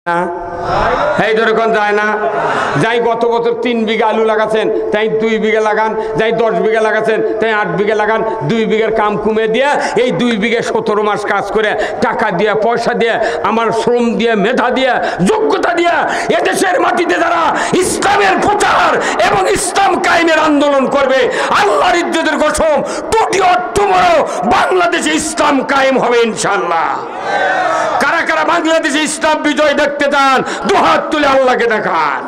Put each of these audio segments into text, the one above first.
এই ধরে কোন যায় না যাই গত বছর 3 বিঘা আলু লাগাছেন তাই 2 বিঘা লাগান, যাই 10 বিঘা লাগাছেন তাই 8 বিঘা লাগান, 2 বিঘার কাম কমে দিয়ে এই 2 বিঘা 17 মাস কাজ করে টাকা দিয়ে পয়সা দিয়ে আমার শ্রম দিয়ে মেধা দিয়ে যোগ্যতা দিয়ে এদেশের মাটিতে যারা ইসলামের প্রচার এবং ইসলাম কায়েমের আন্দোলন করবে, আল্লাহর ইজ্জতের কসম টুটি টুমরো বাংলাদেশে ইসলাম কায়েম হবে ইনশাআল্লাহ। কারা কারা বাংলাদেশে ইসলাম বিজয় দেখতে চান দুহাত তুলে আল্লাহকে দেখান।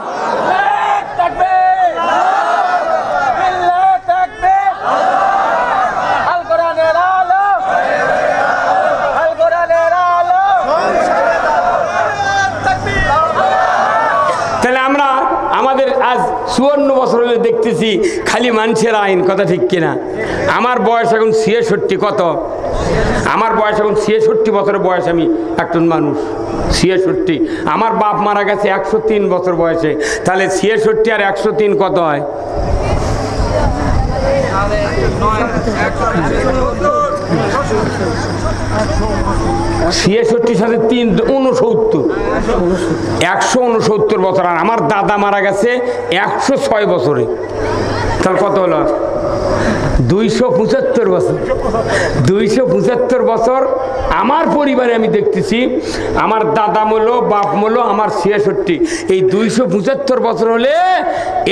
তাহলে আমরা আমাদের আজ 54 বছর হলে দেখতেছি খালি মানুষের আইন, কথা ঠিক কিনা? আমার বয়স এখন 66, কত আমার বয়স এখন 66 বছর বয়স, আমি একজন মানুষ 66। আমার বাপ মারা গেছে 103 বছর বয়সে, তাহলে 66 আর 103 কত হয়? 66 সাথে 3 69, 169 বছর। আর আমার দাদা মারা গেছে 106 বছরে, তাহলে কত হলো? 275 বছর। 275 বছর আমার পরিবারে আমি দেখতেছি, আমার দাদা মলো বাপ মলো আমার 66। এই 275 বছর হলে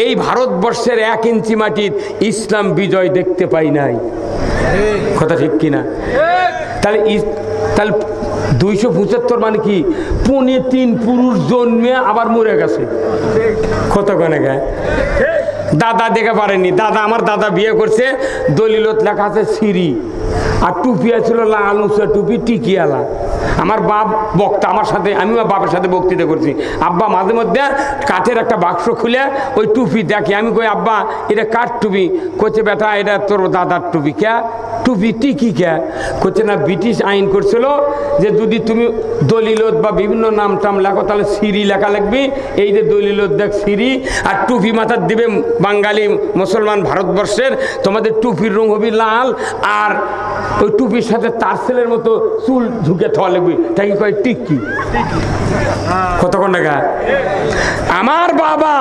এই ভারতবর্ষের 1 ইঞ্চি মাটির ইসলাম বিজয় দেখতে পাই নাই, কথা ঠিক কিনা? তাহলে 275 মানে কি? 3 পুরুষ জন্মে আবার মরে গেছে, কত কনে গায়ে দাদা দেখে পারেনি। দাদা আমার দাদা বিয়ে করছে, দলিলত লেখা আছে সিরি, আর টুপি ছিল লাল উঁচা টুপি টিকিয়ালা। আমার বাপ বক্তা, আমার সাথে আমি বাপের সাথে বক্তৃতা করছি। আব্বা মাঝে মধ্যে কাঠের একটা বাক্স খুলে ওই টুপি দেখে, আমি কই আব্বা এটা কাঠ টুপি? করছে বেটা এটা তোর দাদার টুপি। কে টুপি টিকি কে? করছে না ব্রিটিশ আইন করছিল যে যদি তুমি দলিলত বা বিভিন্ন নাম টাম লেখো তাহলে সিরি লেখা লাগবে। এই যে দলিলত দেখ সিরি, আর টুপি মাথার দিবে বাঙালি মুসলমান ভারতবর্ষের, তোমাদের টুপির রং হবে লাল, আর ওই টুপির সাথে তার ছেলের মতো চুল ঝুঁকে থাওয়া লাগবে, তাই কয় টিকি। কতক্ষণ টাকা? আমার বাবা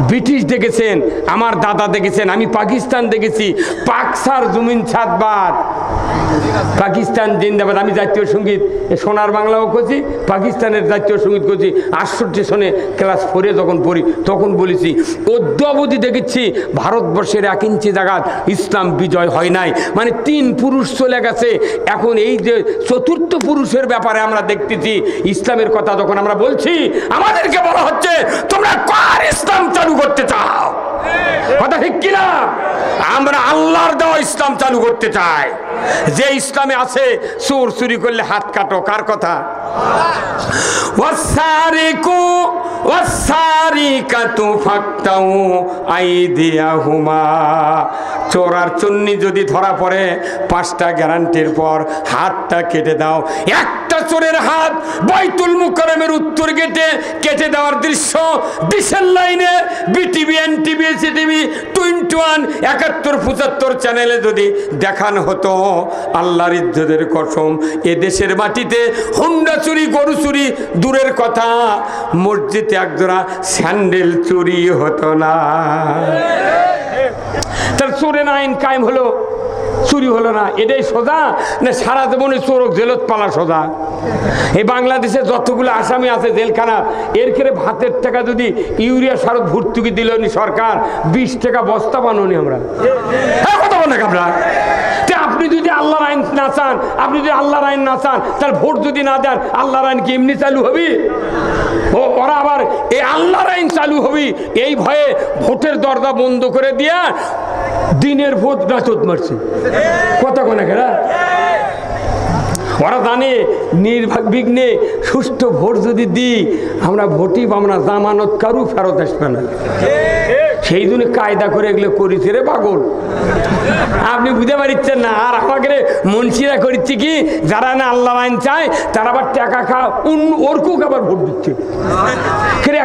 ব্রিটিশ দেখেছেন, আমার দাদা দেখেছেন, আমি পাকিস্তান দেখেছি। পাকসার জমিন ছাদবাদ, পাকিস্তান জিন্দাবাদ। আমি জাতীয় সঙ্গীত সোনার বাংলাও করছি, পাকিস্তানের জাতীয় সঙ্গীত করছি। 68 সনে ক্লাস 4-এ যখন পড়ি তখন বলেছি, অদ্যাবধি দেখেছি ভারতবর্ষের 1 ইঞ্চি জায়গায় ইসলাম বিজয় হয় নাই। মানে 3 পুরুষ চলে গেছে, এখন এই যে 4র্থ পুরুষের ব্যাপারে আমরা দেখতেছি। ইসলামের কথা যখন আমরা বলছি, আমাদেরকে বলা হচ্ছে তোমরা কার ইসলাম চালু করতে চাও, কথা ঠিক কিনা? আমরা আল্লাহর দেওয়া ইসলাম চালু করতে চাই, যে ইসলামে আছে চোর চুরি করলে হাত কাটো। কার কথা? ওয়াসারিকু ওয়াসারিকাতু ফাকতাউ আইদিয়াহুমা। চোর আর চুন্নি যদি ধরা পড়ে 5টা গ্যারান্টির পর হাতটা কেটে দাও। একটা চোরের হাত বাইতুল মুকাররমের উত্তর গেটে কেটে দেওয়ার দৃশ্য ডিসেল লাইনে বিটিভি, এনটিভি, সিটিভি, 21, 71, 75 চ্যানেলে যদি দেখানো হতো, আল্লাহর ইজ্জতের কসম এ দেশের মাটিতে হুন্ডা চুরি, গরু চুরি দূরের কথা, মসজিদে একজোড়া স্যান্ডেল চুরি হতো না। তার চোরের আইন কায়েম হলো, চুরি হলো না, এটাই সোজা না সারা জীবনে চোরক জেলত পালা সোজা? এই বাংলাদেশে যতগুলো আসামি আছে জেলখানা, এর করে ভাতের টাকা যদি ইউরিয়া সার ভর্তুকি দিল সরকার, 20 টাকা বস্তা বানানি আমরা, কথা বলেন আমরা। আপনি যদি আল্লাহর আইন না চান, আপনি যদি আল্লাহর আইন না চান, তাহলে ভোট যদি না দেন, আল্লাহর আইন কি এমনি চালু হবে? ওরা আবার এই আল্লাহর আইন চালু হবে এই ভয়ে ভোটের দরজা বন্ধ করে দিয়া দিনের ভোট নাচত মারছে, কথা কোনা খেরা? ওরা জানে নির্বিঘ্নে সুষ্ঠু ভোট যদি দিই আমরা ভোটই পাবো না, জামানত কারু ফেরত আসবে না। সেই জন্য কায়দা করে এগুলো করেছে রে পাগল, আপনি বুঝতে পারছেন না। আর আমাকে মনসিরা করছে কি, যারা না আল্লাহ আইন চায় তারা আবার টাকা ওরকুক আবার ভোট দিচ্ছে।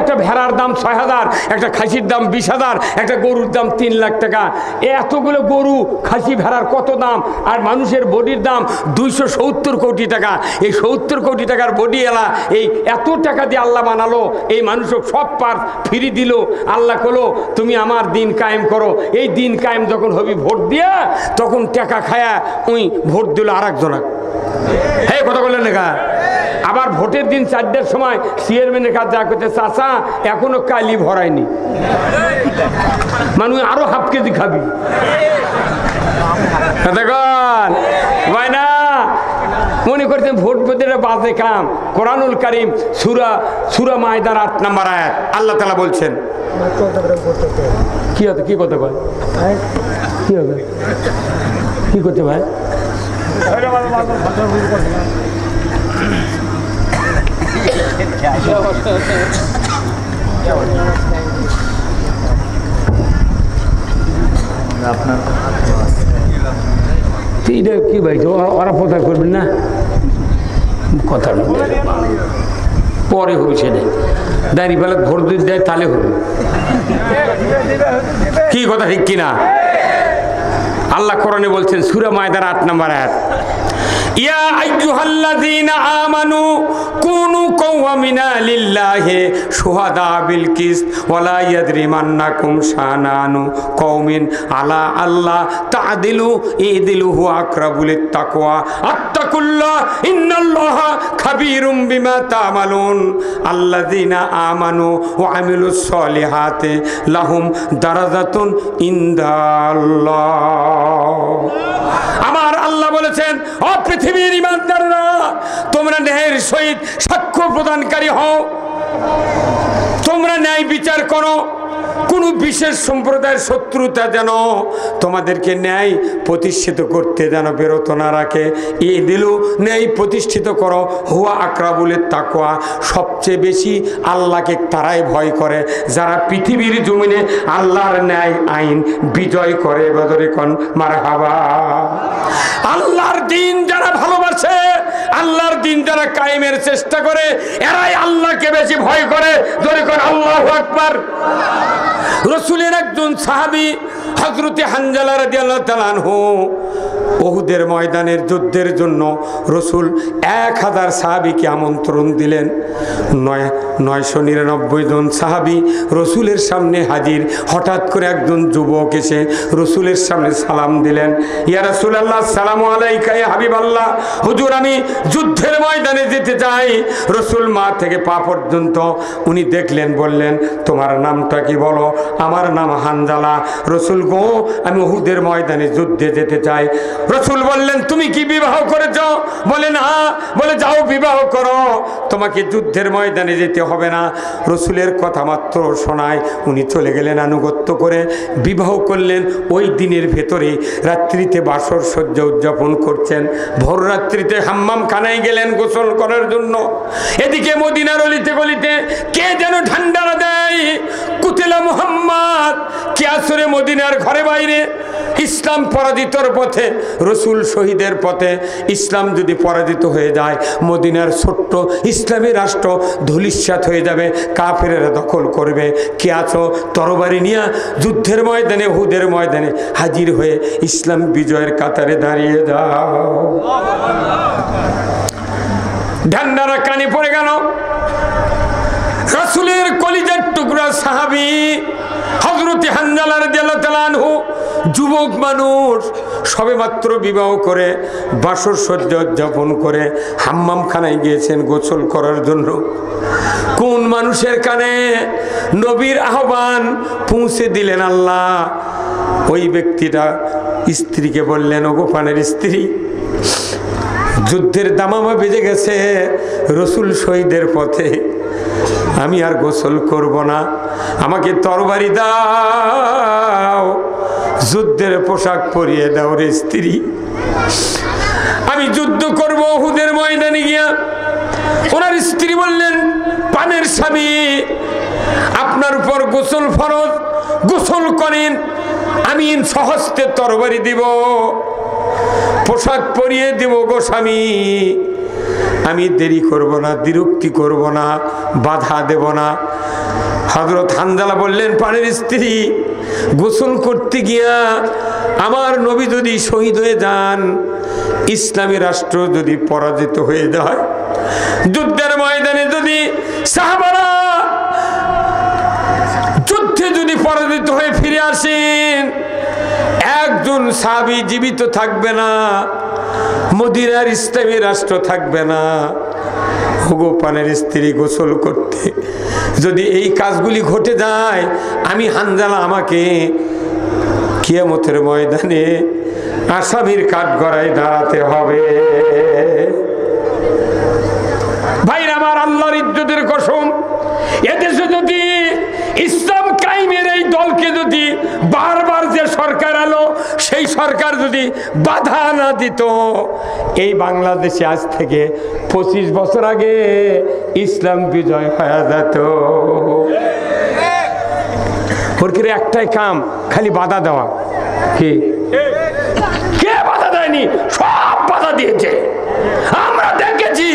একটা ভেড়ার দাম 6,000, একটা খাসির দাম 20,000, একটা গরুর দাম 3 লাখ টাকা। এতগুলো গরু খাসি ভেড়ার কত দাম? আর মানুষের বডির দাম 270 কোটি টাকা। এই 70 কোটি টাকার বডি এলা এই এত টাকা দিয়ে আল্লাহ বানালো, এই মানুষক সব পার ফিরি দিল। আল্লাহ কলো তুমি আমার দিন কায়েম করো। এই দিন কায়েম যখন হবি ভোট দিয়া, তখন টাকা খায়া ওই ভোট দিল আর একজনা। হ্যাঁ, কথা বললেন না? আবার ভোটের দিন 4টার সময় চেয়ারম্যানের কাছে যা করতে, চাচা এখনো কালি ভরায়নি, মানুষ আরো হাফ কেজি খাবি। ভাই না মনে করছেন ভোট পেতে বাজে কাম। কোরআনুল কারীম সূরা মায়দার 8 নম্বর আয়াত আল্লাহ তাআলা বলছেন, কি হতো, কি করতে ভাই, কি হবে, কি করতে ভাই? আপনার কি ভাই, ওরা প্রচার করবেন না, কথা পরে হবে, সেটাই দাঁড়িয়ে পেলে ভোট দিতে দেয় তাহলে হবে। কি কথা ঠিক কিনা? আল্লাহ কোরআনে বলছেন সূরা মায়দার 8 নম্বর আয়াত, ইয়া আইয়ুহাল্লাযীনা আমানু কুনু কাওয়ামিনা লিল্লাহি শুহাদা বিল কিসত ওয়ালা ইয়াজরিমান্নাকুম শানানু কওমিন আলা আল্লাহ তা'দিলু ইদিলু হুয়া আকরাবু লিত-তাকওয়া আত্তাকুল্লাহ ইন্নাল্লাহা খাবীরুম বিমা তা'মালুন আল্লাযীনা আমানু ওয়া আমিলুস সলিহাতি লাহুম দারাজাতুন ইনদাল্লাহ। আমার আল্লাহ বলেছেন, ও পৃথিবীর ঈমানদাররা, তোমরা ন্যায়ের সহিত সাক্ষ্য প্রদানকারী হও, তোমরা ন্যায় বিচার করো। কোনো বিশেষ সম্প্রদায়ের শত্রুতা যেন তোমাদেরকে ন্যায় প্রতিষ্ঠিত করতে যেন বিরত না রাখে। এই দিলু ন্যায় প্রতিষ্ঠিত করো, হুয়া আকরাবুলের তাকওয়া, সবচেয়ে বেশি আল্লাহকে তারাই ভয় করে যারা পৃথিবীর জমিনে আল্লাহর ন্যায় আইন বিজয় করে। বদরে কোন মারহাবা। আল্লাহর দিন যারা ভালোবাসে, আল্লাহর দিন যারা কায়েমের চেষ্টা করে, এরাই আল্লাহকে বেশি ভয় করে। ধরে কোন আল্লাহু আকবার। রাসূলের একজন সাহাবী হযরতে হানজালা রাদিয়াল্লাহু তাআলা আনহু, উহুদের ময়দানের যুদ্ধের জন্য রাসূল 1000 সাহাবীকে আমন্ত্রণ দিলেন। 999 জন সাহাবী রাসূলের সামনে হাজির। হঠাৎ করে একজন যুবক এসে রাসূলের সামনে সালাম দিলেন, ইয়া রাসূলুল্লাহ আসসালামু আলাইকা ইয়া হাবিবাল্লাহ, হুজুর আমি যুদ্ধের ময়দানে যেতে চাই। রাসূল মা থেকে পা পর্যন্ত উনি দেখলেন, বললেন তোমার নামটা কি বলো? আমার নাম হানজালা। রাসূল গো, আমি উহুদের ময়দানে যুদ্ধে যেতে চাই। রাসূল বললেন তুমি কি বিবাহ করেছ? বলেন হ্যাঁ। বলে যাও বিবাহ করো, তোমাকে যুদ্ধের ময়দানে যেতে হবে না। রাসূলের কথা মাত্র শোনায় উনি চলে গেলেন আনুগত্য করে, বিবাহ করলেন। ওই দিনের ভেতরে রাত্রিতে বাসর সজ্জা উদযাপন করছেন। ভোর রাত্রিতে হাম্মাম খানায় গেলেন গোসল করার জন্য। এদিকে মদিনার অলিতে গলিতে কে যেন ঠান্ডারা দেয়, কুতিলা মুহাম্মদ, কে আসরে মদিনার ঘরে বাইরে। ইসলাম পরাজিতর পথে, রাসূল শহীদের পথে। ইসলাম যদি পরাজিত হয়ে যায়, মদিনার ছোট্ট ইসলামী রাষ্ট্র ধূলিসাৎ হয়ে যাবে, কাফেরেরা দখল করবে। কে আছো তরবারি নিয়ে যুদ্ধের ময়দানে, উহুদের ময়দানে হাজির হয়ে ইসলাম বিজয়ের কাতারে দাঁড়িয়ে যাও। ঢান্ডারা কানে পড়ে গেল। রাসূলের কলিজার টুকরা সাহাবী হযরতে হানজালা রাদিয়াল্লাহু তাআলা আনহু, যুবক মানুষ, সবেমাত্র বিবাহ করে বাসর সজ্জা উদযাপন করে হাম্মামখানায় গিয়েছেন গোসল করার জন্য। কোন মানুষের কানে নবীর আহ্বান পৌঁছে দিলেন আল্লাহ। ওই ব্যক্তিটা স্ত্রীকে বললেন, ওগো পানের স্ত্রী, যুদ্ধের দামামা বেজে গেছে, রাসূল শহীদের পথে, আমি আর গোসল করব না, আমাকে তরবারি দাও, যুদ্ধের পোশাক পরিয়ে দাও রে স্ত্রী, আমি যুদ্ধ করব উহুদের ময়দানে গিয়া। ওনার স্ত্রী বললেন, পানের স্বামী, আপনার উপর গোসল ফরজ, গোসল করেন, আমি সহস্তে তরবারি দিব, পোশাক পরিয়ে দিব গো স্বামী। আমি দেরি করব না, বিরক্তি করব না, বাধা দেব না। হযরত হানজালা বললেন, পানির স্ত্রী, গোসল করতে গিয়া আমার নবী যদি শহীদ হয়ে যান, ইসলামী রাষ্ট্র যদি পরাজিত হয়ে যায়, যুদ্ধের ময়দানে যদি সাহাবারা যুদ্ধে যদি পরাজিত হয়ে ফিরে আসেন, একজন সাহাবী জীবিত থাকবে না, মদিনার ইসলামী রাষ্ট্র থাকবে না। ওগো পানের স্ত্রী, গোসল করতে যদি এই কাজগুলি ঘটে যায়, আমি হানজালা আমাকে কিয়ামতের ময়দানে আসামির কাঠগড়ায় দাঁড়াতে হবে। ভাইরা আমার, আল্লাহর ইজ্জতের কসম, এদেশে যদি ইসলাম কায়েমের এই দলকে যদি বারবার যে সরকার আলো, সেই সরকার যদি বাধা না দিত, এই বাংলাদেশে আজ থেকে 25 বছর আগে ইসলাম বিজয় হয়ে যেত। ওর একটাই কাম, খালি বাধা দেওয়া। কি কে বাধা দেয়নি? সব বাধা দিয়েছে, আমরা দেখেছি।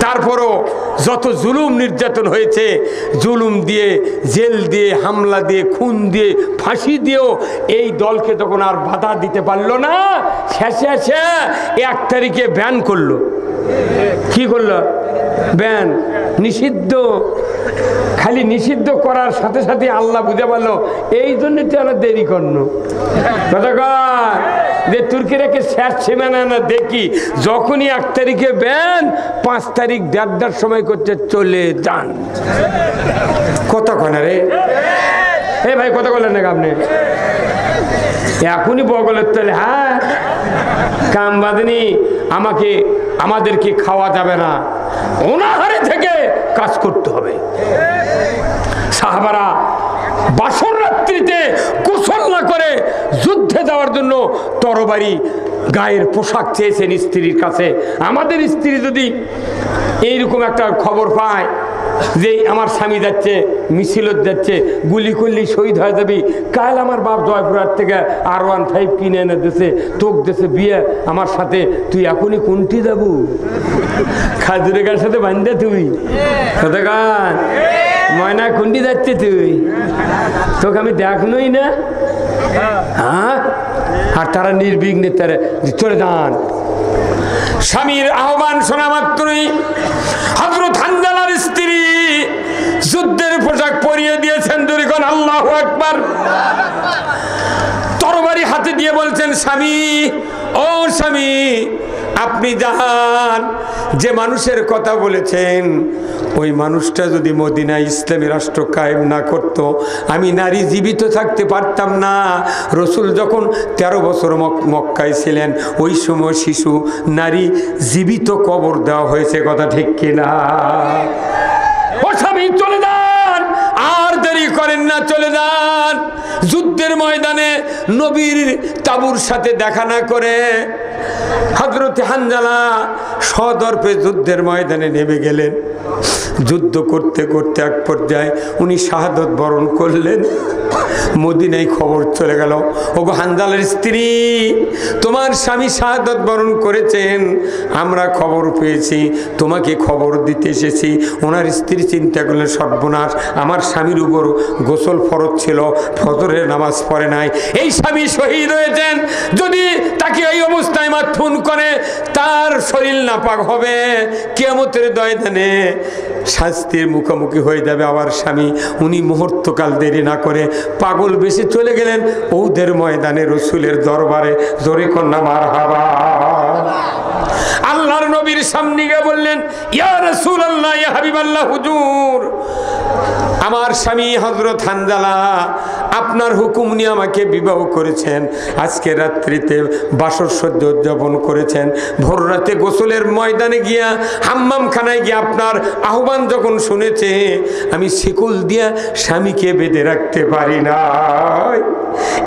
তারপরও যত জুলুম নির্যাতন হয়েছে, জুলুম দিয়ে, জেল দিয়ে, হামলা দিয়ে, খুন দিয়ে, ফাঁসি দিয়েও এই দলকে তখন আর বাধা দিতে পারলো না। শেষে এসে 1 তারিখে ব্যান করলো। কি করলো? ব্যান, নিষিদ্ধ। খালি নিষিদ্ধ করার সাথে সাথে আল্লাহ বুঝে পারলো, এই জন্য তো আমরা দেরি করলো। যে তুর্কিরাকে শেষ সীমানা না দেখি, যখনই 1 তারিখে ব্যান, 5 তারিখ 1:30 সময় করতে চলে যান। কতক্ষণ রে এ ভাই, কত বললেন না আপনি? এখনই বগলের তলে, হ্যাঁ কাম বাঁধেনি, আমাদেরকে খাওয়া যাবে না, অনাহারে থেকে কাজ করতে হবে। সাহাবারা বাসর রাত্রিতে গোসল না করে যুদ্ধে যাওয়ার জন্য তরবারি, গায়ের পোশাক চেয়েছেন স্ত্রীর কাছে। আমাদের স্ত্রী যদি এইরকম একটা খবর পায় যে আমার স্বামী যাচ্ছে, মিছিলত যাচ্ছে, গুলি করলি শহীদ হয়ে যাবি, কাল আমার বাপ জয়পুরহাট থেকে R15 কিনে এনে দিছে, তোক দেশে বিয়ে আমার সাথে, তুই এখনই কোনটি যাবো? খাজুরে গার সাথে বান্ধে তুই গান ময়না কুন্ডি যাচ্ছে, তুই তোকে আমি দেখনই না। হ্যাঁ, আর তারা নির্বিঘ্নে তারা চলে যান। স্বামীর আহ্বান শোনা মাত্রই হযরত হানজালার স্ত্রী যুদ্ধের পোশাক পরিয়ে দিয়েছেন। দুইজন আল্লাহু আকবার। তরবারি হাতে দিয়ে বলছেন, স্বামী, ও স্বামী, আপনি যান, যে মানুষের কথা বলেছেন ওই মানুষটা যদি মদিনা ইসলামী রাষ্ট্র কায়েম না করত, আমি নারী জীবিত থাকতে পারতাম না। রসুল যখন 13 বছর মক্কায় ছিলেন, ওই সময় শিশু নারী জীবিত কবর দেওয়া হয়েছে। কথা ঠিক কিনা? ও স্বামী, চলে যান, আর দেরি করেন না, চলে যান। যুদ্ধের ময়দানে নবীর তাবুর সাথে দেখা না করে হযরত হানজালা সদর্পে যুদ্ধের ময়দানে নেমে গেলেন। যুদ্ধ করতে করতে এক পর্যায়ে উনি শাহাদত বরণ করলেন। মদিনায় খবর চলে গেল, ওগো হানজালার স্ত্রী, তোমার স্বামী শাহাদত বরণ করেছেন, আমরা খবর পেয়েছি, তোমাকে খবর দিতে এসেছি। ওনার স্ত্রী চিন্তা করলেন, সর্বনাশ, আমার স্বামীর উপর গোসল ফরজ ছিল, ফজরের নামাজ পড়ে নাই, এই স্বামী শহীদ হয়েছেন, যদি তাকে এই অবস্থায় মাথুন করে তার শরীর নাপাক হবে, কিয়ামতের ময়দানে শাস্তির মুখোমুখি হয়ে যাবে আমার স্বামী। উনি মুহূর্তকাল দেরি না করে পাগল বেশি চলে গেলেন উহুদের ময়দানে রসুলের দরবারে। জোরে কন্যা মারহাবা। আল্লাহর নবীর সামনে গিয়ে বললেন, ইয়া রাসূলুল্লাহ, ইয়া হাবিবাল্লাহ, হুজুর, আমার স্বামী হযরত হানজালা আপনার হুকুম নিয়ে আমাকে বিবাহ করেছেন, আজকে রাত্রিতে বাসর সহ্য উদযাপন করেছেন, ভোর রাতে গোসলের ময়দানে গিয়া হাম্মামখানায় গিয়ে আপনার আহ্বান যখন শুনেছে, আমি শিকল দিয়া স্বামীকে বেঁধে রাখতে পারি না।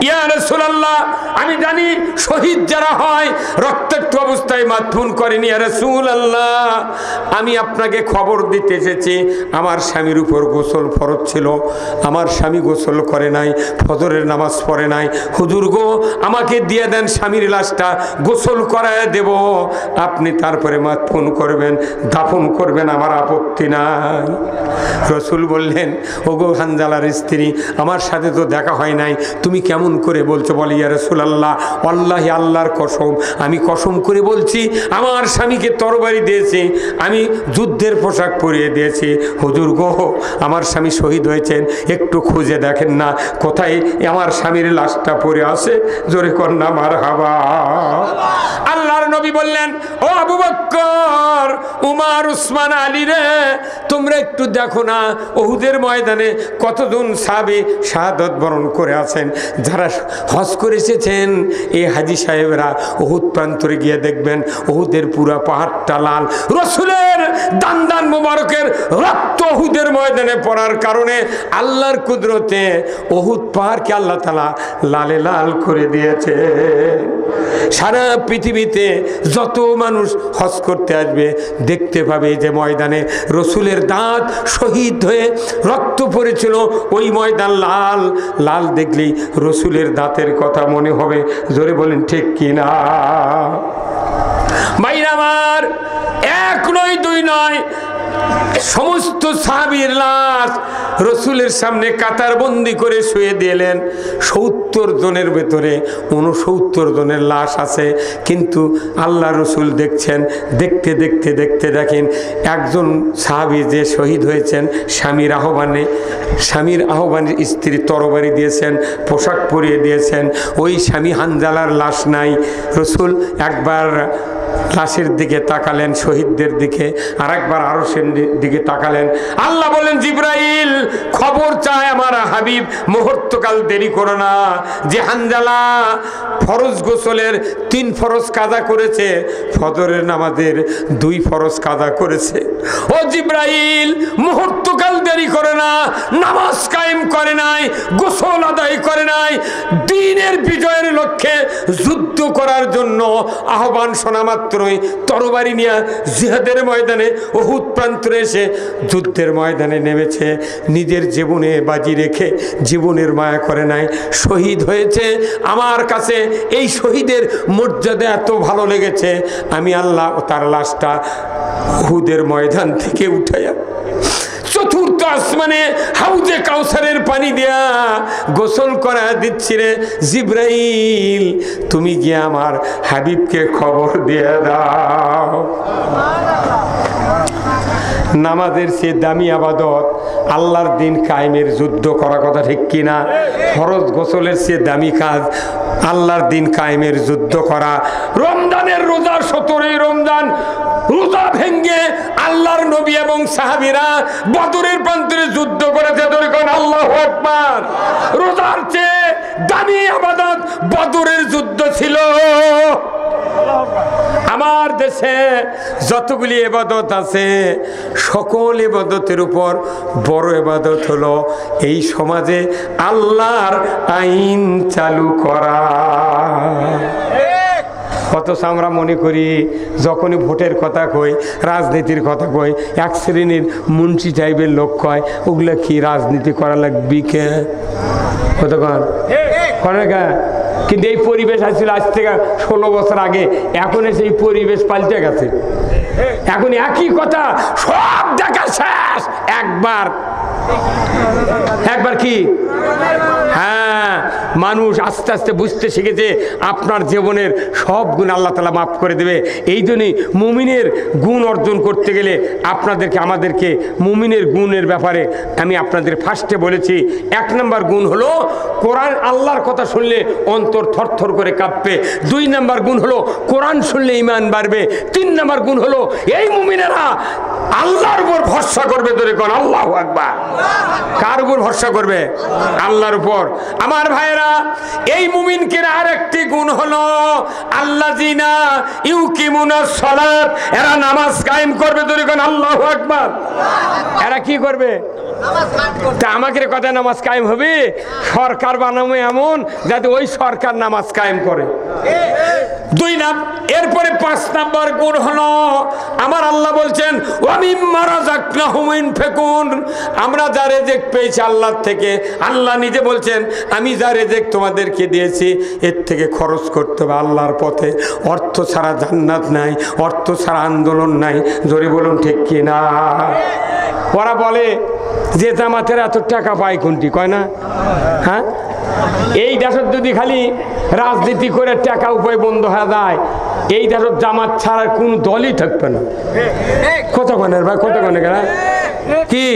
ইয়া রাসূলুল্লাহ, আমি জানি শহীদ যারা হয় রক্তাক্ত অবস্থায় মাথুন করেনি। ইয়া রাসূলুল্লাহ, আমি আপনাকে খবর দিতে এসেছি, আমার স্বামীর উপর গোসল ফরজ ছিল, আমার স্বামী গোসল করে নাই, ফজরের নামাজ পড়ে নাই। হুজুর গো, আমাকে দিয়ে দেন স্বামীর লাশটা, গোসল করায় দেব, আপনি তারপরে মাথুন করবেন, দাফন করবেন, আমার আপত্তি নাই। রসুল বললেন, ওগো হানজালার স্ত্রী, আমার সাথে তো দেখা হয় নাই, তুমি কেমন করে বলছো? বলে, ইয়া রাসূলুল্লাহ, আল্লাহি, আল্লাহর কসম, আমি কসম করে বলছি, আমার স্বামীকে তরবারি দিয়েছি, আমি যুদ্ধের পোশাক পরিয়ে দিয়েছি। হুজুর গো, আমার স্বামী শহীদ হয়েছেন, একটু খুঁজে দেখেন না কোথায় আমার স্বামীর লাশটা পড়ে আছে। জোরে কন্যা মারহাবা। আল্লাহর নবী বললেন, ও আবু বকর, উমর, উসমান, আলী রে, তোমরা একটু দেখো না উহুদের ময়দানে কতজন সাহাবী শাহাদাত বরণ করে আছেন। যারা হজ করে এসেছেন এই হাজী সাহেবরা উহুদ প্রান্তরে গিয়ে দেখবেন উহুদের পুরা পাহাড়টা লাল। রসুলের দান মুবারকের রক্ত উহুদের ময়দানে পড়ার কারণে আল্লাহর কুদরতে উহুদ পাহাড়কে আল্লাহ তাআলা লালে লাল করে দিয়েছে। সারা পৃথিবীতে যত মানুষ হজ করতে আসবে দেখতে পাবে যে ময়দানে রসুলের দাঁত শহীদ হয়ে রক্ত পড়েছিল, ওই ময়দান লাল লাল দেখলেই রসুলের দাঁতের কথা মনে হবে। জোরে বলেন ঠিক কিনা? ভাইরা আমার, এক নয় দুই নয়, সমস্ত সাহাবীর লাশ রসুলের সামনে কাতার বন্দি করে শুয়ে দিলেন। ৭০ জনের ভেতরে ৬৯ জনের লাশ আছে, কিন্তু আল্লাহ রসুল দেখছেন। দেখতে দেখতে দেখতে দেখেন একজন সাহাবী যে শহীদ হয়েছেন স্বামীর আহ্বানে স্ত্রী তরবারি দিয়েছেন, পোশাক পরিয়ে দিয়েছেন, ওই স্বামী হানজালার লাশ নাই। রসুল একবার লাশের দিকে তাকালেন, শহীদদের দিকে, আর একবার আরশের দিকে তাকালেন। আল্লাহ বলেন, জিবরাইল খবর চায় আমার হাবিব, মুহূর্তকাল দেরি করো না। যে হানজালা ফরজ গোসলের ৩ ফরজ কাজা করেছে, ফজরের নামাজের 2 ফরজ কাজা করেছে। ও জিবরাইল, মুহূর্তকাল দেরি করে না, নামাজ কায়েম করে নাই, গোসল আদায় করে নাই, দ্বীনের বিজয়ের লক্ষ্যে যুদ্ধ করার জন্য আহ্বান শোনা মাত্রই তরবারি নিয়ে জিহাদের ময়দানে উহুদ প্রান্তরে এসে যুদ্ধের ময়দানে নেমেছে। নিজের জীবনে বাজি রেখে জীবনের মায়া করে নাই, শহীদ হয়েছে। আমার কাছে এই শহীদের মর্যাদা এত ভালো লেগেছে, আমি আল্লাহ তার লাশটা উহুদের ময়দান থেকে উঠাইয়া চতুর্থ আসমানে হাউজে কাউসারের পানি দেয়া গোসল করা দিচ্ছি রে। জিবরাইল, তুমি গিয়ে আমার হাবিবকে খবর দিয়ে দাও। নামাজের চেয়ে দামি আবাদত আল্লাহর দিন কায়েমের যুদ্ধ করা, কথা ঠিক কিনা? ফরজ গোসলের চেয়ে দামি কাজ আল্লাহর দিন কায়েমের যুদ্ধ করা। রমজানের রোজা, 17ই রমজান রোজা ভেঙ্গে আল্লাহর নবী এবং সাহাবীরা বদরের প্রান্তরে যুদ্ধ করেছে। আল্লাহু আকবার। রোজার চেয়ে দামি ইবাদত বদরের যুদ্ধ ছিল। আমার দেশে যতগুলি ইবাদত আছে সকল ইবাদতের উপর বড় ইবাদত হলো এই সমাজে আল্লাহর আইন চালু করা। অথচ আমরা মনে করি যখনই ভোটের কথা কই, রাজনীতির কথা কই, এক শ্রেণীর মুন্সি টাইপের লোক কয় ওগুলো কি রাজনীতি করা লাগবে কে, কতক্ষণ করে কে? কিন্তু এই পরিবেশ আসছিল আজ থেকে 16 বছর আগে, এখন এসে এই পরিবেশ পাল্টে গেছে। এখন একই কথা, সব দেখা শেষ একবার কি? হ্যাঁ, মানুষ আস্তে আস্তে বুঝতে শিখেছে আপনার জীবনের সব গুণ আল্লাহ তাআলা মাফ করে দেবে। এই জন্যই মুমিনের গুণ অর্জন করতে গেলে আমাদেরকে মুমিনের গুণের ব্যাপারে আমি আপনাদের ফার্স্টে বলেছি। 1 নম্বর গুণ হলো কোরআন, আল্লাহর কথা শুনলে অন্তর থরথর করে কাঁপবে। 2 নম্বর গুণ হলো কোরআন শুনলে ঈমান বাড়বে। 3 নম্বর গুণ হলো এই মুমিনেরা আল্লাহর উপর ভরসা করবে। ধরে কোন আল্লাহু আকবার। কার উপর ভরসা করবে? আল্লাহর উপর। আমার ভাইরা, এই মুমিনদের আরেকটি গুণ হলো আল্লাযিনা ইউকিমুনাস সালাত, এরা নামাজ কায়েম করবে। ধরে কোন আল্লাহু আকবার। এরা কি করবে? তা আমাকে কথা নামাজ কায়েম হবে, সরকার বানাবো এমন যাতে ওই সরকার নামাজ কায়েম করে। দুই নাম্বার, এরপরে 5 নাম্বার গুণ হলো আমার আল্লাহ বলছেন আমরা যা রিজিক পেয়েছি আল্লাহ থেকে, আল্লাহ নিজে বলছেন আমি যা রিজিক তোমাদেরকে দিয়েছি এর থেকে খরচ করতে হবে আল্লাহর পথে। অর্থ ছাড়া জান্নাত নাই, অর্থ ছাড়া আন্দোলন নাই। জোরে বলুন ঠিক কি না? ওরা বলে যে জামাতের এত টাকা পায় কোনটি, কয় না? হ্যাঁ, এই দেশের যদি খালি রাজনীতি করে টাকা উপায় বন্ধ হয়ে যায়, এই দেশের জামাত ছাড়া কোন দলই থাকবে না। কতক্ষণের ভাই, কতক্ষণে কি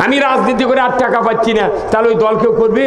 আমি রাজনীতি করে আর টাকা পাচ্ছি না, তাহলে ওই দল কেউ করবে?